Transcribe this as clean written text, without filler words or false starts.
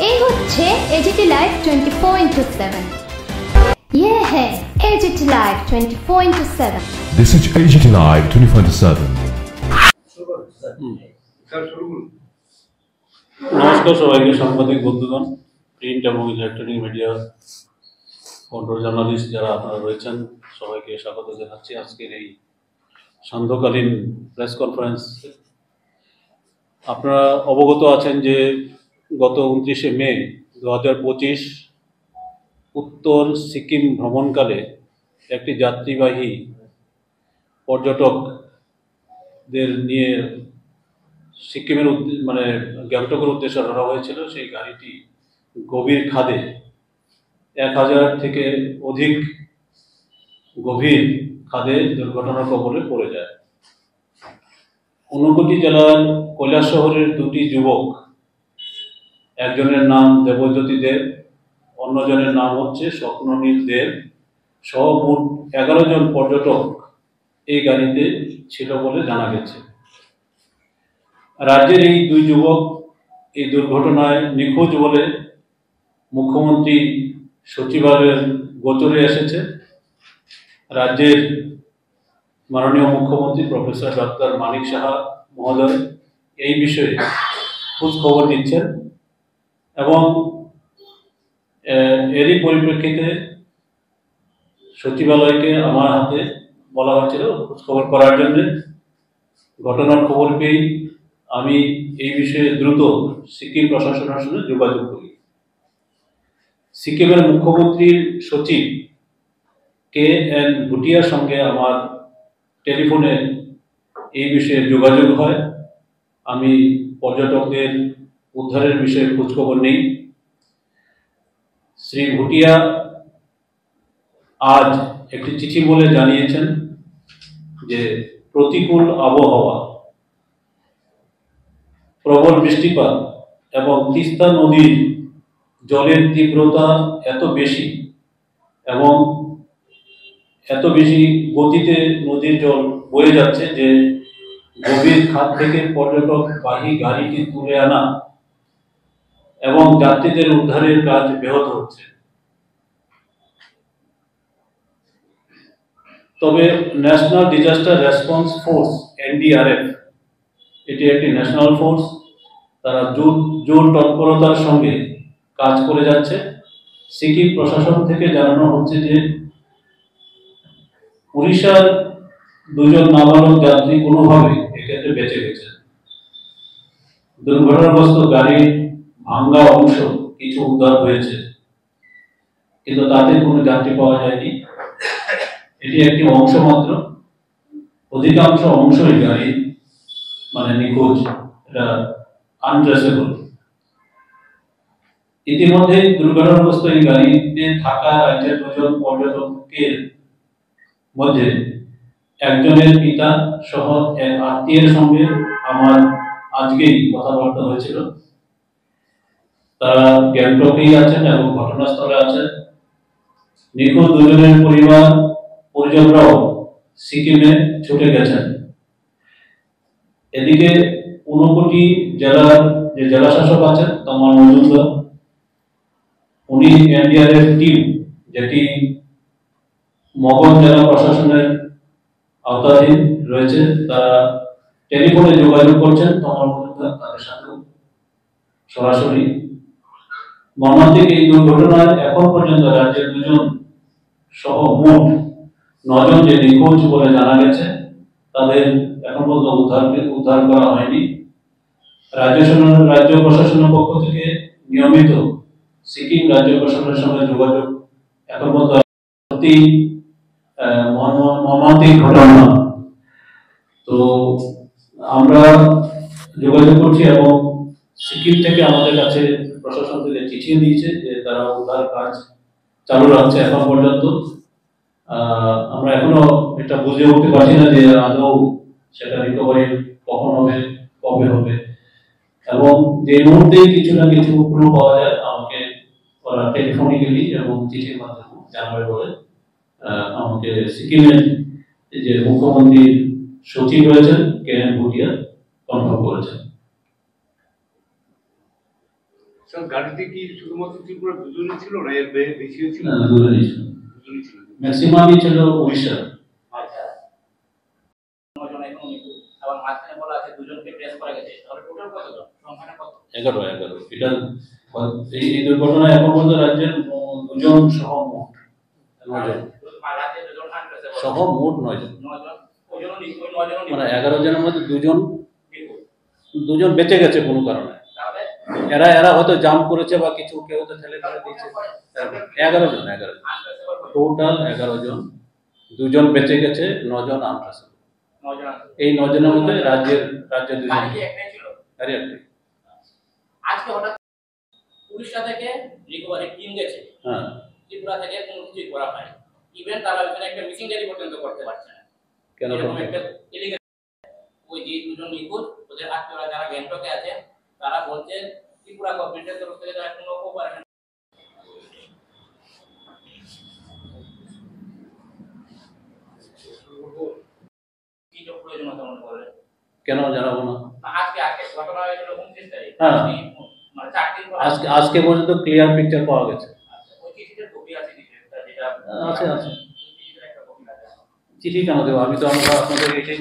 এই হচ্ছে AGT live 24/7। ये है AGT live 24/7। This is AGT Live 24/7। নমস্কার সবাইকে, সাংবাদিক বন্ধুগণ, প্রিন্ট এবং ইলেকট্রনিক মিডিয়া কন্ট্রোল জার্নালিস্ট যারা আপনারা রয়েছেন, সবাইকে স্বাগত জানাচ্ছি আজকের এই সান্ধ্যকালীন প্রেস কনফারেন্স। আপনারা অবগত আছেন যে গত 29শে মে 2025 উত্তর সিকিম ভ্রমণকালে একটি যাত্রীবাহী পর্যটকদের নিয়ে সিকিমের গ্যাংটকের উদ্দেশ্যে রওনা হয়েছিল। সেই গাড়িটি গভীর খাদে 1000 থেকে অধিক গভীর খাদে দুর্ঘটনার কবলে পড়ে যায়। ঊনকোটি জেলার কৈলাস শহরের দুটি যুবক, একজনের নাম দেবজ্যোতি দেব, অন্যজনের নাম হচ্ছে স্বপ্ননীল দেব, সহ মোট 11 জন পর্যটক এই গাড়িতে ছিল বলে জানা গেছে। রাজ্যের এই দুই যুবক এই দুর্ঘটনায় নিখোঁজ বলে মুখ্যমন্ত্রী সচিবালয়ের গোচরে এসেছে। রাজ্যের মাননীয় মুখ্যমন্ত্রী প্রফেসর ডক্টর মানিক সাহা মহোদয় এই বিষয়ে খোঁজ খবর নিচ্ছেন এবং এরই পরিপ্রেক্ষিতে সচিবালয়কে আমার হাতে বলা হয়েছিল খোঁজ খবর করার জন্য। ঘটনার খবর পেয়ে আমি এই বিষয়ে দ্রুত সিকিম প্রশাসনের সঙ্গে যোগাযোগ করি। সিকিমের মুখ্যমন্ত্রীর সচিব KN ভুটিয়ার সঙ্গে আমার টেলিফোনে এই বিষয়ে যোগাযোগ হয়। আমি পর্যটকদের উদ্ধারের বিষয়ে খোঁজখবর নেই। শ্রী ভুটিয়া আজ একটি চিঠি বলে জানিয়েছেন যে প্রতিকূল আবহাওয়া, প্রবল বৃষ্টিপাত এবং তিস্তা নদীর জলের তীব্রতা এত বেশি এবং এত বেশি গতিতে নদীর জল বয়ে যাচ্ছে যে গভীর খাদ থেকে পর্যটকবাহী গাড়িটি তুলে আনা এবং যাত্রীদের উদ্ধারের কাজ ব্যাহত হচ্ছে। তবে national disaster response force NDRF, এটি একটি ন্যাশনাল ফোর্স, তারা জোর তৎপরতার সঙ্গে কাজ করে যাচ্ছে। সিকিম প্রশাসন থেকে জানানো হচ্ছে যে উড়িষ্যার 2 জন নাবালক যাত্রী কোনোভাবে এক্ষেত্রে বেঁচে গেছে। দুর্ঘটনাগ্রস্ত গাড়ির ভাঙ্গা অংশ কিছু উদ্ধার হয়েছে, কিন্তু তাতে কোনো যাত্রী পাওয়া যায়নি। এটি একটি অংশ মাত্র, অধিকাংশ অংশই গাড়ি নিখোঁজ, এটা আনট্রেসেবল। ইতিমধ্যে দুর্ঘটনাগ্রস্ত এই গাড়িতে থাকা রাজ্যের 2 জন পর্যটকের মধ্যে একজনের পিতা সহ এক আত্মীয়ের সঙ্গে আমার আজকেই কথাবার্তা হয়েছিল। তারা গ্যাংটকেই আছেন এবং ঘটনাস্থলে আছেন। নিখোঁজ 2 জনের পরিজনরাও সিকিমে ছুটে গেছেন। এদিকে ঊনকোটি জেলার যে জেলা শাসক আছেন তমাল মজুমদার, উনি NDRF টিম, যেটি মগন জেলা প্রশাসনের আওতাধীন রয়েছে, তারা টেলিফোনে যোগাযোগ করছেন তমাল মজুমদার তাদের সাথে সরাসরি। মর্মান্তিক এই দুর্ঘটনায় এখন পর্যন্ত রাজ্যের 2 জন সহ মোট 9 জন যে নিখোঁজ বলে জানা গেছে, তাদের এখন পর্যন্ত উদ্ধার করা হয়নি। রাজ্য প্রশাসনের পক্ষ থেকে নিয়মিত সিকিম রাজ্য প্রশাসনের সঙ্গে যোগাযোগ এখন পর্যন্ত সত্যি মর্মান্তিক ঘটনা। তো আমরা যোগাযোগ করছি এবং সিকিম থেকে আমাদের কাছে প্রশাসন থেকে চিঠি দিয়েছে যে তারা উদ্ধার কাজ চালু রাখছে এখন পর্যন্ত। আমরা এখনো এটা বুঝে উঠতে পারছি না যে আদৌ সেটা রিকভারি কখন হবে, কবে হবে, এবং যে মুহূর্তেই কিছু না কিছু ক্লু পাওয়া যায় আমাকে ওরা টেলিফোনিক্যালি এবং চিঠির মাধ্যমে জানাবে বলে আমাকে সিকিমের যে মুখ্যমন্ত্রীর সচিব রয়েছেন KN ভুটিয়া কনফার্ম করেছেন। স্যার গাড়িতে কি শুধুমাত্র ত্রিপুরা দুজনই ছিল না এর বেশিও ছিল? না, দুজনই ছিল। দুজনই ছিল। ম্যাক্সিমামই ছিল উড়িষ্যা। আচ্ছা 9 জন এখন নিখোঁজ এবং মাঝখানে বলা আছে দুজনকে ট্রেস করা গেছে, তাহলে টোটাল কতজন, সংখ্যাটা কত? 11 এটা এই দুর্ঘটনায় এখন পর্যন্ত রাজ্যের 2 জন সহ মোট 9 জন রাজ্যে দুজন আনট্রেসেবল সহ মোট 9 জন। 9 জন, ওজনও নিখোঁজ, 9 জনও মানে নিখোঁজ। 11 জনের মধ্যে 2 জন নিখোঁজ। বেঁচে গেছে কোনো কারণে। তাহলে এরা হয়তো জাম্প করেছে বা কিছু কেউ তো ঠেলে ফেলে দিয়েছে। 11 জন আনট্রেসেবল টোটাল 11 জন, 2 জন বেঁচে গেছে, 9 জন আনট্রেসেবল। 9 জন আছে। এই 9 জনের মধ্যে রাজ্যের 2 জন গাড়ি কি একটাই ছিল? গাড়ি একটাই। আজকে হঠাৎ উড়িষ্যা থেকে রিকভারি টিম গেছে, হ্যাঁ ত্রিপুরা থেকে কোনো কিছুই করা হয়, ইভেন তারা ওখানে একটা মিসিং ডায়েরি পর্যন্ত করতে পারছে না। কেন এরকম করতে? একটা illegal- ওই যে 2 জন নিখোঁজ, ওদের আত্মীয়রা যারা গ্যাংটকে আছে তারা বলছে ত্রিপুরা গভর্নমেন্টের তরফ থেকে তারা কোনো কোঅপারেশন কি জন্য প্রয়োজনীয়তা মনে করে কেন জানাবো না? আজকে ঘটনা হয়েছিল 29 তারিখ, হ্যাঁ। মানে 4 দিন পর আজকে পর্যন্ত ক্লিয়ার পিকচার পাওয়া গেছে। আচ্ছা, ওই চিঠিটার কপি আছে যেটা আছে চিঠিটার একটা কপি আছে। চিঠি কেন দেবো? আমি তো আপনাদের এটাই